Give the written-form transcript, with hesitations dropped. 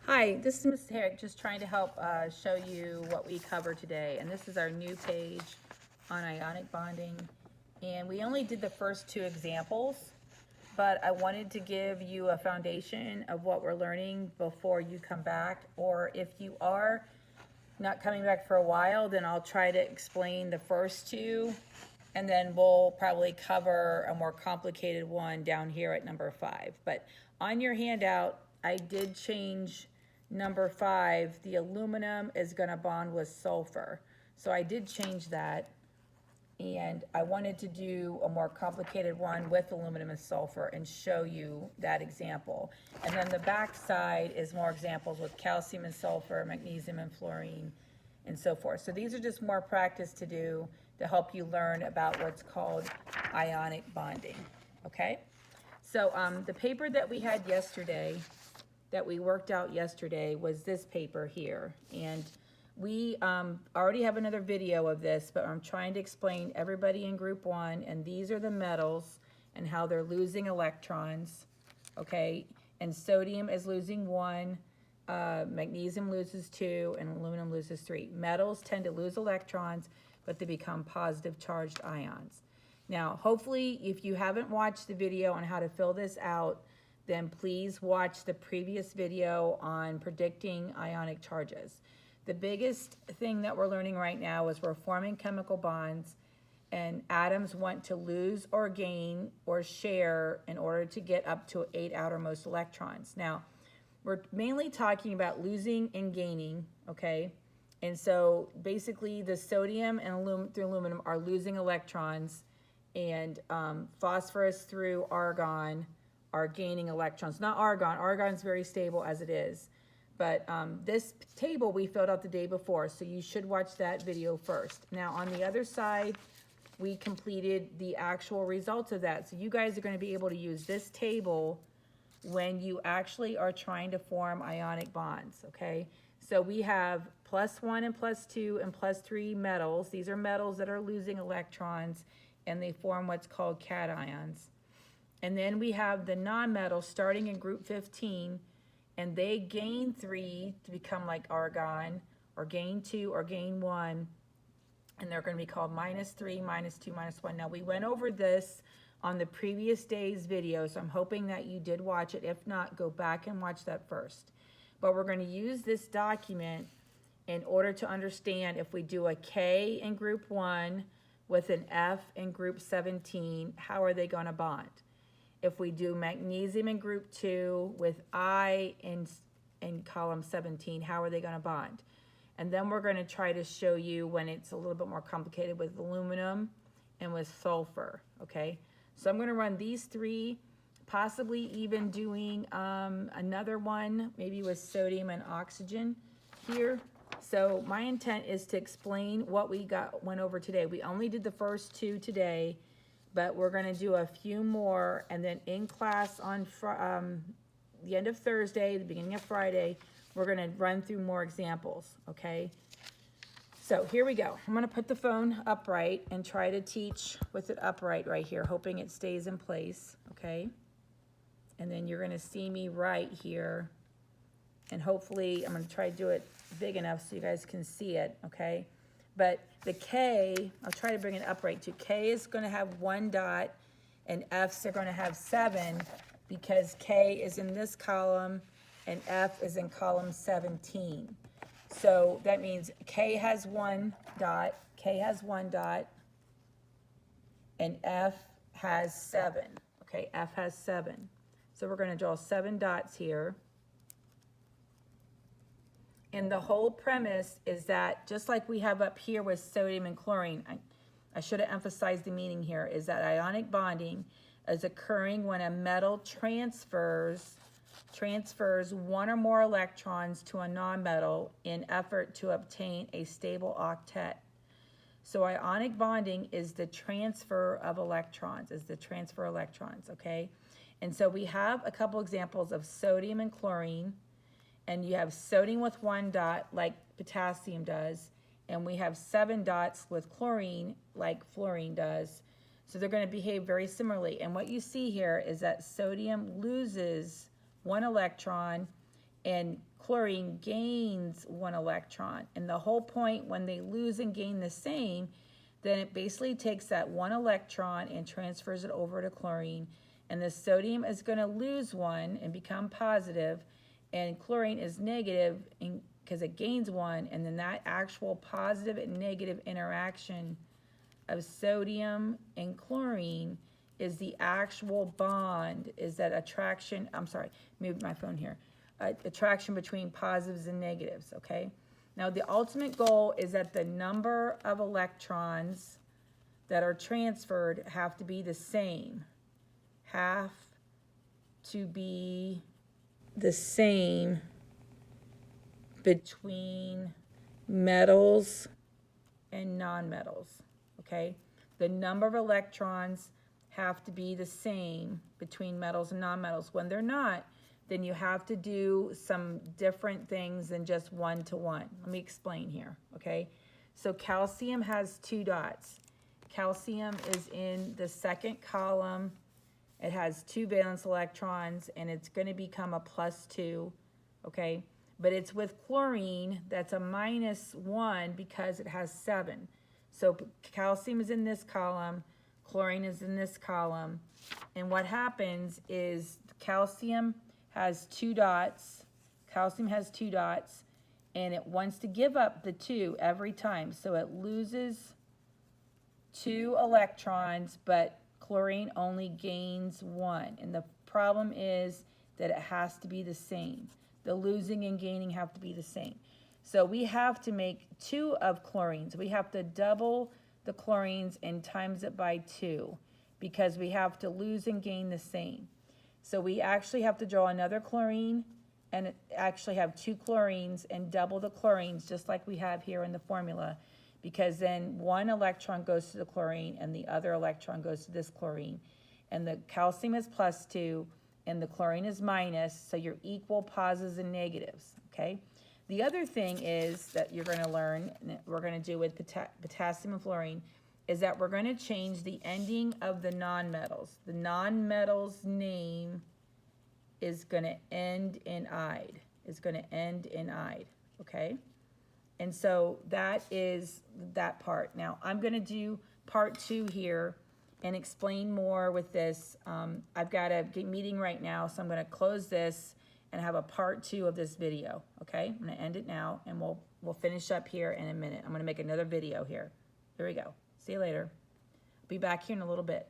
Hi, this is Ms. Herrick, just trying to help show you what we cover today. And this is our new page on ionic bonding. And we only did the first two examples, but I wanted to give you a foundation of what we're learning before you come back. Or if you are not coming back for a while, then I'll try to explain the first two, and then we'll probably cover a more complicated one down here at number 5. But on your handout, I did change number 5. The aluminum is going to bond with sulfur. So I did change that, and I wanted to do a more complicated one with aluminum and sulfur and show you that example. And then the back side is more examples with calcium and sulfur, magnesium and fluorine, and so forth. So these are just more practice to do to help you learn about what's called ionic bonding, okay? So the paper that we had yesterday, that we worked out yesterday, was this paper here. And we already have another video of this, but I'm trying to explain everybody in group 1, and these are the metals and how they're losing electrons, okay? And sodium is losing 1, magnesium loses 2, and aluminum loses 3. Metals tend to lose electrons, but they become positive charged ions. Now, hopefully, if you haven't watched the video on how to fill this out, then please watch the previous video on predicting ionic charges. The biggest thing that we're learning right now is we're forming chemical bonds, and atoms want to lose or gain or share in order to get up to 8 outermost electrons. Now, we're mainly talking about losing and gaining, okay? And so basically the sodium and through aluminum are losing electrons, and phosphorus through argon are gaining electrons. Not argon. Argon's very stable as it is. But this table we filled out the day before, so you should watch that video first. Now on the other side, we completed the actual results of that. So you guys are going to be able to use this table when you actually are trying to form ionic bonds, okay? So we have +1 and +2 and +3 metals. These are metals that are losing electrons, and they form what's called cations. And then we have the non-metals starting in group 15, and they gain 3 to become like argon, or gain 2, or gain 1, and they're going to be called -3, -2, -1. Now, we went over this on the previous day's video, so I'm hoping that you did watch it. If not, go back and watch that first. But we're going to use this document in order to understand if we do a K in group 1 with an F in group 17, how are they going to bond? If we do magnesium in group 2 with I in column 17, how are they going to bond? And then we're going to try to show you when it's a little bit more complicated with aluminum and with sulfur, okay? So I'm going to run these 3, possibly even doing another one, maybe with sodium and oxygen here. So my intent is to explain what we went over today. We only did the first 2 today, but we're going to do a few more, and then in class on the end of Thursday, the beginning of Friday, we're going to run through more examples, okay? So here we go. I'm going to put the phone upright and try to teach with it upright right here, hoping it stays in place, okay? And then you're going to see me right here, and hopefully I'm going to try to do it big enough so you guys can see it, okay? But the K, I'll try to bring it upright too. K is going to have 1 dot, and F's are going to have 7, because K is in this column and F is in column 17. So that means K has 1 dot, K has 1 dot, and F has 7. Okay, F has 7. So we're going to draw 7 dots here. And the whole premise is that, just like we have up here with sodium and chlorine, I should have emphasized the meaning here, is that ionic bonding is occurring when a metal transfers 1 or more electrons to a nonmetal in effort to obtain a stable octet. So ionic bonding is the transfer of electrons, okay? And so we have a couple examples of sodium and chlorine, and you have sodium with 1 dot like potassium does, and we have 7 dots with chlorine like fluorine does. So they're going to behave very similarly. And what you see here is that sodium loses 1 electron and chlorine gains 1 electron. And the whole point when they lose and gain the same, then it basically takes that 1 electron and transfers it over to chlorine. And the sodium is going to lose 1 and become positive, and chlorine is negative because it gains 1, and then that actual positive and negative interaction of sodium and chlorine is the actual bond, is that attraction, I'm sorry, move my phone here, attraction between positives and negatives, okay? Now the ultimate goal is that the number of electrons that are transferred have to be the same, have to be the same between metals and nonmetals, okay? The number of electrons have to be the same between metals and nonmetals. When they're not, then you have to do some different things than just 1 to 1. Let me explain here, okay? So calcium has 2 dots. Calcium is in the second column. It has 2 valence electrons, and it's going to become a +2, okay? But it's with chlorine that's a -1 because it has 7. So calcium is in this column, chlorine is in this column, and what happens is calcium has 2 dots, and it wants to give up the 2 every time, so it loses 2 electrons, but chlorine only gains 1, and the problem is that it has to be the same. The losing and gaining have to be the same. So we have to make 2 of chlorines. We have to double the chlorines and times it by 2 because we have to lose and gain the same. So we actually have to draw another chlorine and actually have 2 chlorines and double the chlorines just like we have here in the formula, because then 1 electron goes to the chlorine and the other electron goes to this chlorine. And the calcium is +2 and the chlorine is minus, so you're equal positives and negatives, okay? The other thing is that you're going to learn, and we're going to do with potassium and fluorine, is that we're going to change the ending of the nonmetals. The nonmetal's name is going to end in "ide." Okay? And so that is that part. Now, I'm going to do part 2 here and explain more with this. I've got a meeting right now, so I'm going to close this and have a part 2 of this video, okay? I'm going to end it now, and we'll finish up here in a minute. I'm going to make another video here. Here we go. See you later. I'll be back here in a little bit.